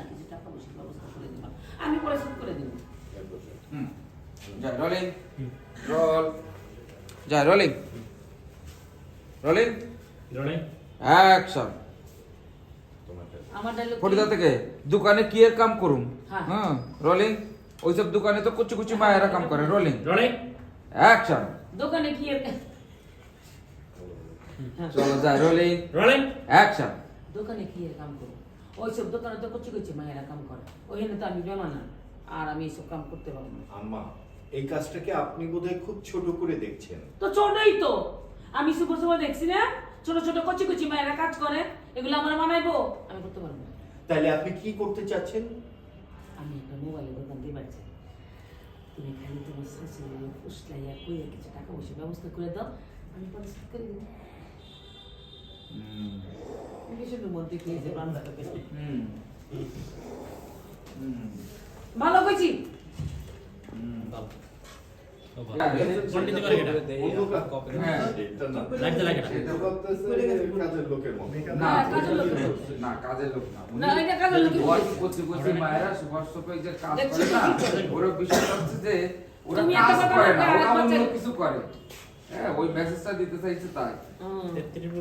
কিছু টাকা পয়সার ব্যবস্থা করে দিবা, আমি পরে শোধ করে দিব। যাই রোলিং রোল, যাই রোলিং রোলিং রোলিং অ্যাকশন। আমার ডায়লগ ফরিদা থেকে দোকানে কি এর কাম করুম? হ্যাঁ। হ্যাঁ রোলিং। ওইসব দোকানে তো কুচি কুচি মায়েরা কাম করে। Rolling rolling action. দোকানে কি এর চলো যাই রোলিং রোলিং অ্যাকশন। দোকানে কি এর কাম করবো? ওইসব দোকানে তো কচি কচি মায়েরা কাম করে, ওইখানে তো আমি বেমানা, আর আমি এইসব কাম করতে পারবো না। আম্মা, এই কাজটাকে আপনি বোধহয় খুব ছোট করে দেখছেন। তো ছোটই তো, আমি সুপার সুপার দেখছি না, ছোট ছোট কচি কচি মায়েরা কাজ করে, এগুলো আমার মানাইবো? আমি করতে পারবো না। তাহলে আপনি কি করতে চাচ্ছেন? আমি একটা মোবাইলের দোকান দিয়ে পারছি, তুমি খালি তোমার শাশুড়ি ফুসলাইয়া কইয়া কিছু টাকা পয়সা ব্যবস্থা করে দাও, আমি পরে শোধ করে দিব। বিষয়টার মধ্যে কি যে বান্দাটা পেছে। ভালো কইছি। কন্টিনিউ করে এটা হ্যাঁ। লাগতে লাগে না এটা ভাবতেছে কাজের লোকের মতো। না কাজের লোক না। না কাজের লোক না। না, এটা কাজের লোকই ওই বলছে। কুচি কুচি মায়েরা সুপার সুপার যে কাজ দেখছি করে না, তো কি করে। ওর বিষয় হচ্ছে যে ওরা তুমি কাজ একটা কথা করে না, বলতে ওরা আর অন্য বাচ্চা- কিছু করে। হ্যাঁ ওই মেসেজটা দিতে চাইছে তাই।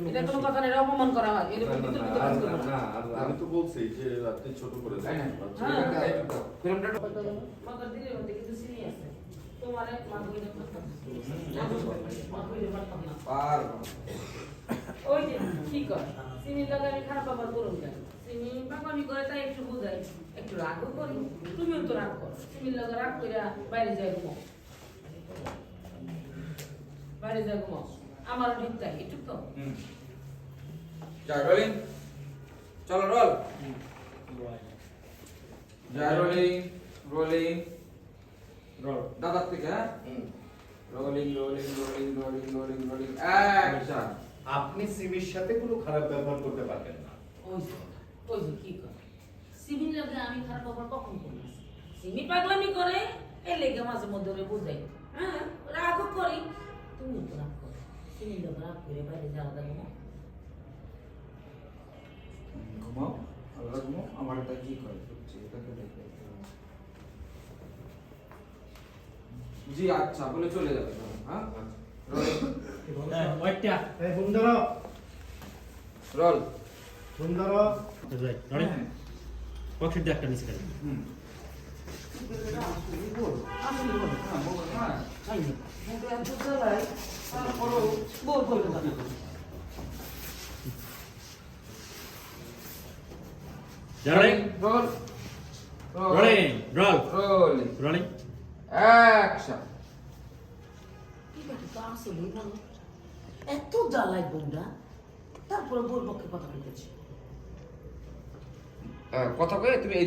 এটা কোনো কথা না, এটা অপমান করা হয়, না, এরকম না, ভিতর না, ভিতর কাজ আর- করবো না। না, আর আমি তো বলছি যে আপনি ছোট করে তাই না? দেখছেন। হ্যাঁ। ফিল্মটা মাথার দিকে মধ্যে কিন্তু চিনি আছে, তোমার এক মা কইলে পারতাম না। মা কইলে পারতাম না। পার ওই যে কি কর, সিমির লগে আমি খারাপ ব্যবহার করুন কেন? সিমি পাকামি করে তাই একটু বুঝাই, একটু রাগও করি, তুমিও তো রাগ করো। সিমির লগে রাগ কইরা বাইরে যাই ঘুমাও, বাইরে যাই ঘুমাও, আমারও ঠিক তাই, একটু তো। যাই রোলিং চলো রোল। যাই রোলিং রোলিং রোল দাদার থেকে। হ্যাঁ হুম। Rolling rolling rolling rolling rolling rolling action. আপনি সিমির সাথে কোনো খারাপ ব্যবহার করতে পারবেন না। ওই যে কি করে, সিমির লগে আমি খারাপ ব্যবহার কখন করি? সিমি পাগলামি করে, এই লেগে মাঝে মধ্যে ওরে বুঝাই, হ্যাঁ রাগও করি, তুমিও তো রাগ করো। সিমির লগে রাগ করে বাইরে যাওয়া যাবে না। ঘুমাও আলাদা ঘুমাও। আমার এটা কি করে এটাকে দেখে। জি আচ্ছা বলে চলে যাবে। হ্যাঁ রোলিং ওইটা এই বন্ধুরা রোল। বন্ধুরা রোলিং পকেট দিয়ে একটা নিচে করে হুম আসলে বল, হ্যাঁ বল হ্যাঁ খাই না। মুখে এত জ্বালাই, তারপরও বল করবে না। Rolling role rolling role rolling rolling action. ঠিক আছে তো আসলেই ভালো, এত জ্বালাই বোনরা, তারপরে বোর পক্ষে কথা বলতেছি। কথা কয়ে তুমি এই